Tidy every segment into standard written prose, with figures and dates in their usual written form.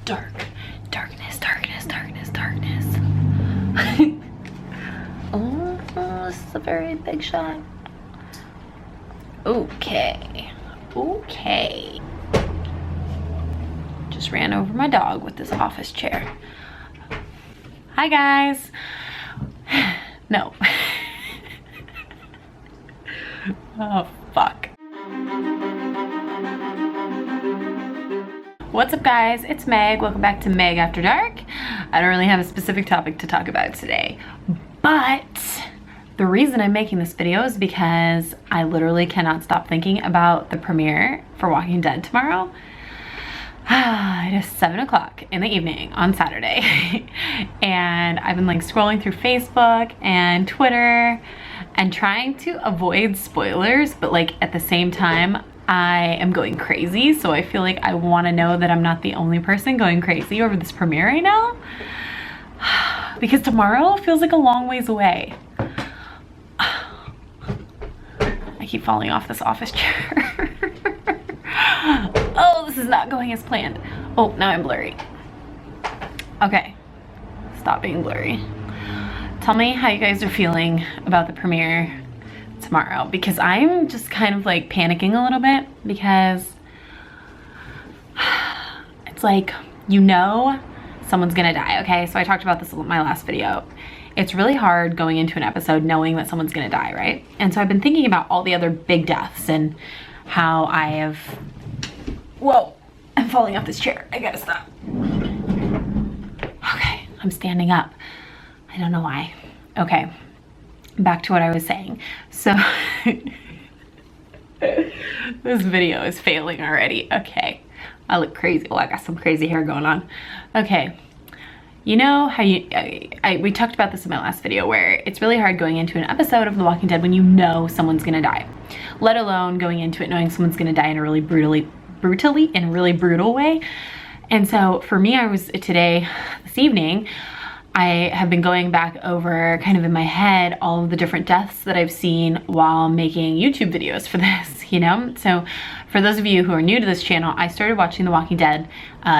dark. Darkness, darkness, darkness, darkness. Oh, this is a very big shot. Okay. Okay. Just ran over my dog with this office chair. Hi, guys. No. Oh, fuck. What's up, guys? It's Meg. Welcome back to Meg After Dark. I don't really have a specific topic to talk about today, but the reason I'm making this video is because I literally cannot stop thinking about the premiere for Walking Dead tomorrow. It is 7 o'clock in the evening on Saturday and I've been like scrolling through Facebook and Twitter and trying to avoid spoilers, but like at the same time I am going crazy, so I feel like I want to know that I'm not the only person going crazy over this premiere right now, because tomorrow feels like a long ways away. I keep falling off this office chair. Oh, this is not going as planned. Oh, now I'm blurry. Okay, stop being blurry. Tell me how you guys are feeling about the premiere tomorrow, because I'm just kind of like panicking a little bit, because it's like, you know, someone's gonna die. Okay, so I talked about this in my last video. It's really hard going into an episode knowing that someone's gonna die, right? And so I've been thinking about all the other big deaths and how I have, whoa, I'm falling off this chair. I gotta stop. Okay, I'm standing up. I don't know why. Okay, back to what I was saying. So this video is failing already. Okay, I look crazy. Well, I got some crazy hair going on. Okay, you know how we talked about this in my last video, where it's really hard going into an episode of The Walking Dead when you know someone's gonna die, let alone going into it knowing someone's gonna die in a really brutally way. And so for me, this evening, I have been going back over kind of in my head all of the different deaths that I've seen while making YouTube videos for this, you know? So for those of you who are new to this channel, I started watching The Walking Dead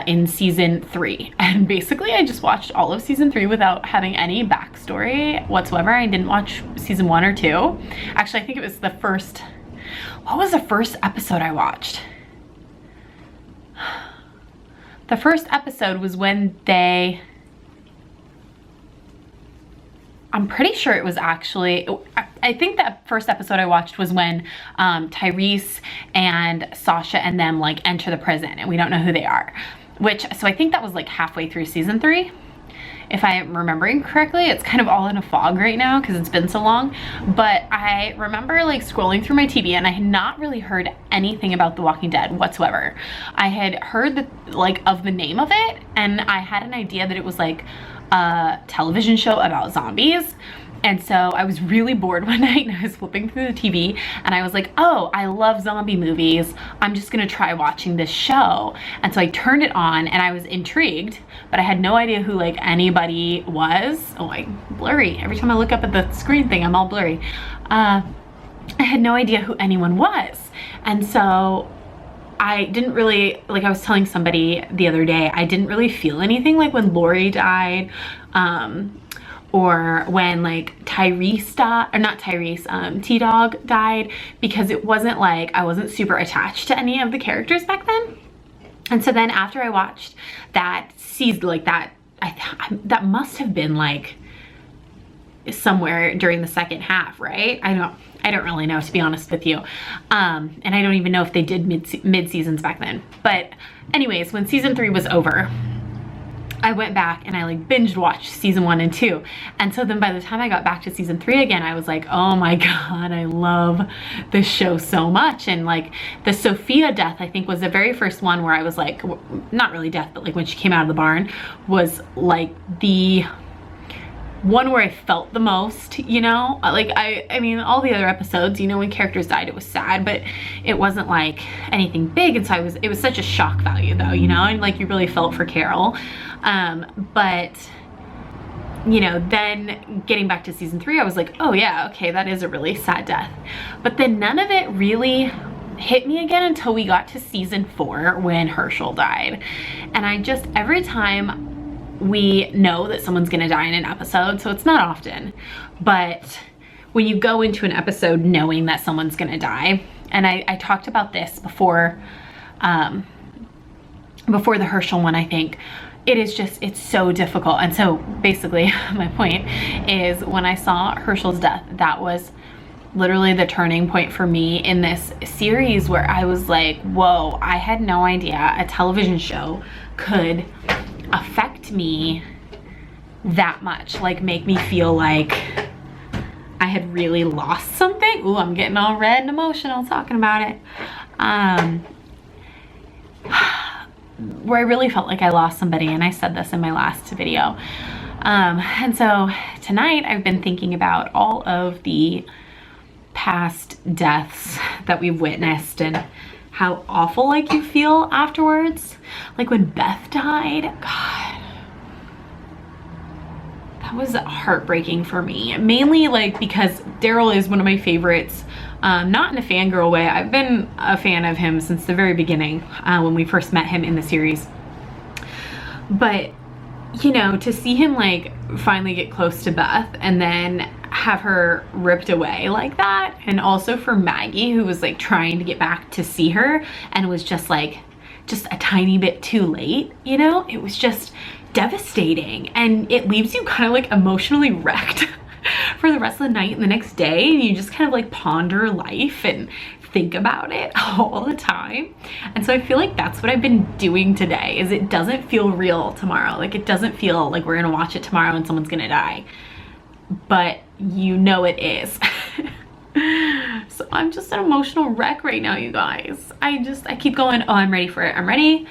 in season 3. And basically I just watched all of season 3 without having any backstory whatsoever. I didn't watch season 1 or 2. Actually, I think it was the first, what was the first episode I watched? The first episode was when I'm pretty sure it was actually, I think that first episode I watched was when Tyrese and Sasha and them like enter the prison and we don't know who they are. So I think that was like halfway through season 3. If I'm remembering correctly. It's kind of all in a fog right now because it's been so long. But I remember like scrolling through my TV and I had not really heard anything about The Walking Dead whatsoever. I had heard of the name of it, and I had an idea that it was like a television show about zombies. And so I was really bored one night and I was flipping through the TV and I was like, oh, I love zombie movies. I'm just gonna try watching this show. And so I turned it on and I was intrigued, but I had no idea who like anybody was. Oh, I'm blurry. Every time I look up at the screen thing, I'm all blurry. I had no idea who anyone was. And so I didn't really, like I was telling somebody the other day, I didn't really feel anything like when Lori died, or when like Tyrese died, or not Tyrese, T-Dog died, because it wasn't like, I wasn't super attached to any of the characters back then. And so then after I watched that season, like that must have been like somewhere during the second half, right? I don't really know, to be honest with you. And I don't even know if they did mid seasons back then. But anyways, when season 3 was over, I went back and I like binge watched season 1 and 2. And so then by the time I got back to season 3 again, I was like, oh my God, I love this show so much. And like the Sophia death, I think, was the very first one where I was like, not really death, but like when she came out of the barn, was like the one where I felt the most, you know? Like I mean, all the other episodes, you know, when characters died, it was sad, but it wasn't like anything big. And so it was such a shock value though, you know? And like you really felt for Carol. But you know, then getting back to season 3, I was like, oh yeah, okay, that is a really sad death. But then none of it really hit me again until we got to season 4 when Herschel died. And I just, every time we know that someone's gonna die in an episode, so it's not often, but when you go into an episode knowing that someone's gonna die, and I talked about this before, before the Herschel one, I think, it's so difficult. And so basically my point is, when I saw Herschel's death, that was literally the turning point for me in this series, where I was like, whoa, I had no idea a television show could affect me that much, like make me feel like I had really lost something. Ooh, I'm getting all red and emotional talking about it. Where I really felt like I lost somebody, and I said this in my last video. And so tonight I've been thinking about all of the past deaths that we've witnessed and how awful like you feel afterwards. Like when Beth died, God, that was heartbreaking for me. Mainly like because Daryl is one of my favorites. Not in a fangirl way. I've been a fan of him since the very beginning, when we first met him in the series. But, you know, to see him like finally get close to Beth and then have her ripped away like that, and also for Maggie, who was like trying to get back to see her and was just like, just a tiny bit too late, you know? It was just devastating, and it leaves you kind of like emotionally wrecked for the rest of the night and the next day, and you just kind of like ponder life and think about it all the time. And so I feel like that's what I've been doing today, is it doesn't feel real tomorrow. Like it doesn't feel like we're gonna watch it tomorrow and someone's gonna die, but you know it is. So I'm just an emotional wreck right now, you guys. I keep going, oh, I'm ready for it, I'm ready,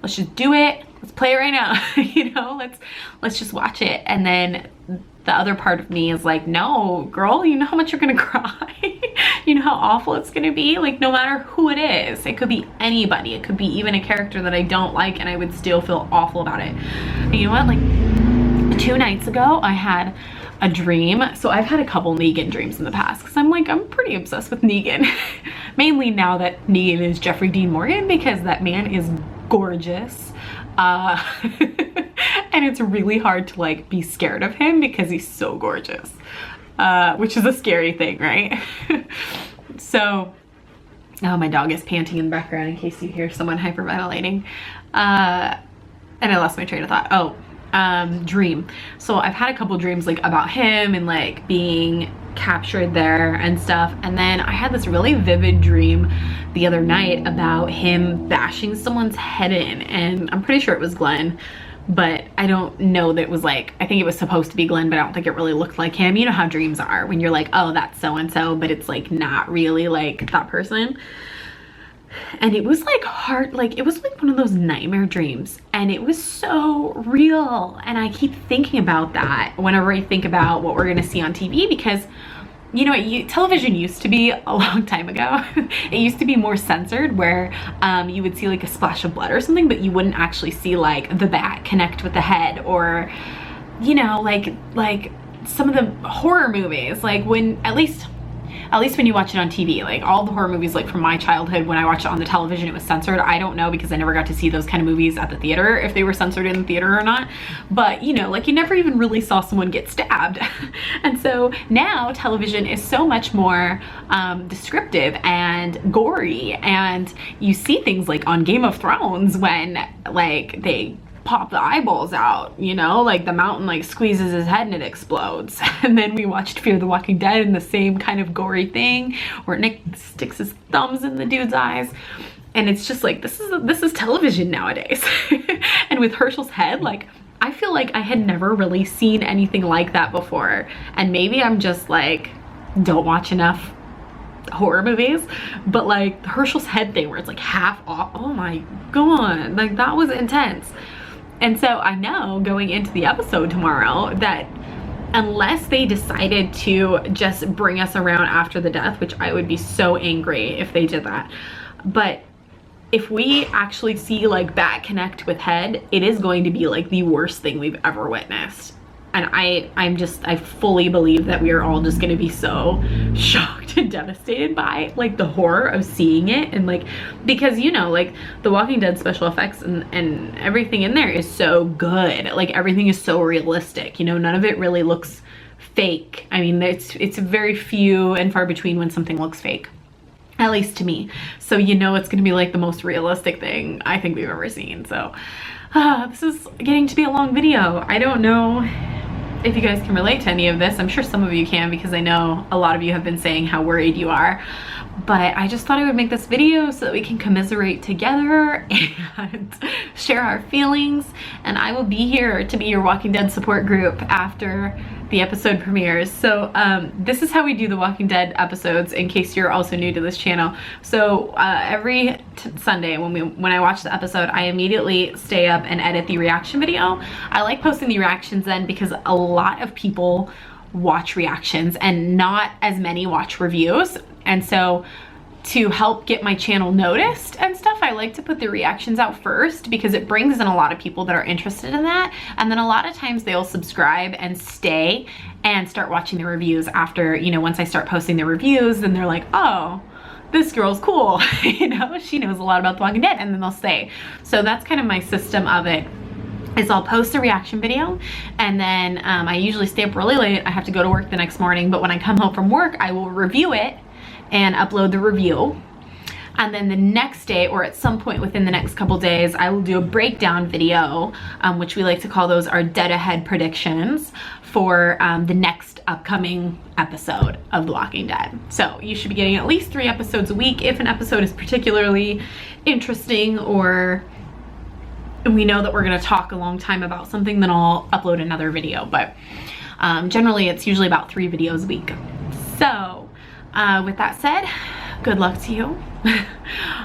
let's just do it, let's play it right now. You know, let's just watch it. And then the other part of me is like, no, girl, you know how much you're gonna cry. You know how awful it's gonna be. Like, no matter who it is, it could be anybody, it could be even a character that I don't like, and I would still feel awful about it. And you know what, like 2 nights ago I had a dream. So I've had a couple Negan dreams in the past, because I'm pretty obsessed with Negan. Mainly now that Negan is Jeffrey Dean Morgan, because that man is gorgeous. And it's really hard to like be scared of him because he's so gorgeous, which is a scary thing, right? So, oh, my dog is panting in the background in case you hear someone hyperventilating. And I lost my train of thought. Oh, dream. So I've had a couple dreams like about him and like being captured there and stuff. And then I had this really vivid dream the other night about him bashing someone's head in, and I'm pretty sure it was Glenn, but I don't know that it was like, I think it was supposed to be Glenn, but I don't think it really looked like him. You know how dreams are when you're like, oh, that's so-and-so, but it's like not really like that person. And it was like hard, like it was like one of those nightmare dreams, and it was so real. And I keep thinking about that whenever I think about what we're gonna see on TV, because you know, television used to be, a long time ago, it used to be more censored, where you would see like a splash of blood or something, but you wouldn't actually see like the bat connect with the head, or, you know, like some of the horror movies, like when, at least when you watch it on TV, like all the horror movies like from my childhood, when I watched it on the television, it was censored. I don't know, because I never got to see those kind of movies at the theater, if they were censored in the theater or not. But you know, like you never even really saw someone get stabbed. And so now television is so much more descriptive and gory, and you see things like on Game of Thrones when like they pop the eyeballs out, you know, like the mountain like squeezes his head and it explodes. And then we watched Fear the Walking Dead in the same kind of gory thing, where Nick sticks his thumbs in the dude's eyes, and it's just like, this is television nowadays. And with Herschel's head, like I feel like I had never really seen anything like that before, and maybe I'm just like don't watch enough horror movies, but like the Herschel's head thing where it's like half off, oh my god, like that was intense. And so I know going into the episode tomorrow that unless they decided to just bring us around after the death, which I would be so angry if they did that, but if we actually see like bat connect with head, it is going to be like the worst thing we've ever witnessed. And I fully believe that we are all just gonna be so shocked and devastated by like the horror of seeing it. And like, because you know, like the Walking Dead special effects and everything in there is so good. Like everything is so realistic, you know, none of it really looks fake. I mean, it's very few and far between when something looks fake, at least to me. So you know it's gonna be like the most realistic thing I think we've ever seen. So this is getting to be a long video. I don't know if you guys can relate to any of this. I'm sure some of you can, because I know a lot of you have been saying how worried you are. But I just thought I would make this video so that we can commiserate together and share our feelings. And I will be here to be your Walking Dead support group after the episode premieres. So this is how we do the Walking Dead episodes, in case you're also new to this channel. So every Sunday when I watch the episode, I immediately stay up and edit the reaction video. I like posting the reactions then, because a lot of people watch reactions and not as many watch reviews. And so to help get my channel noticed and stuff, I like to put the reactions out first, because it brings in a lot of people that are interested in that. And then a lot of times they'll subscribe and stay and start watching the reviews after, you know, once I start posting the reviews, then they're like, oh, this girl's cool. You know, she knows a lot about The Walking Dead, and then they'll stay. So that's kind of my system of it. Is I'll post a reaction video, and then I usually stay up really late. I have to go to work the next morning, but when I come home from work, I will review it and upload the review. And then the next day, or at some point within the next couple days, I will do a breakdown video, which we like to call those our dead ahead predictions for the next upcoming episode of The Walking Dead. So you should be getting at least 3 episodes a week. If an episode is particularly interesting, or we know that we're going to talk a long time about something, then I'll upload another video. But generally it's usually about 3 videos a week. So with that said, good luck to you.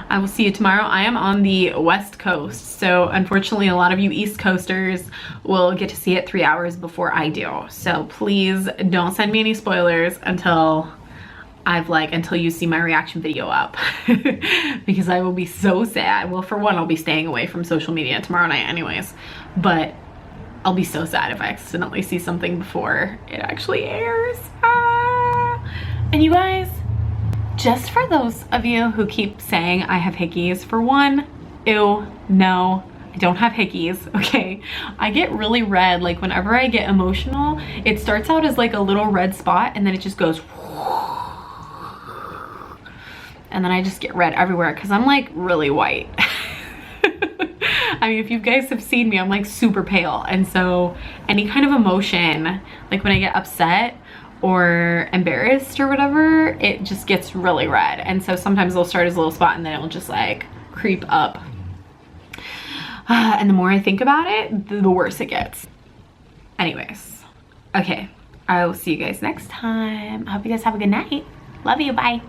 I will see you tomorrow. I am on the West Coast, so unfortunately a lot of you East Coasters will get to see it 3 hours before I do. So please don't send me any spoilers until until you see my reaction video up, because I will be so sad. Well, for one, I'll be staying away from social media tomorrow night anyways, but I'll be so sad if I accidentally see something before it actually airs. And you guys, just for those of you who keep saying I have hickeys, for one, ew, no, I don't have hickeys, okay? I get really red, like whenever I get emotional, it starts out as like a little red spot, and then it just goes and then I just get red everywhere, because I'm like really white. I mean, if you guys have seen me, I'm like super pale. And so any kind of emotion, like when I get upset or embarrassed or whatever, it just gets really red. And so sometimes it'll start as a little spot, and then it'll just like creep up. And the more I think about it, the worse it gets. Anyways, okay, I will see you guys next time. I hope you guys have a good night. Love you, bye.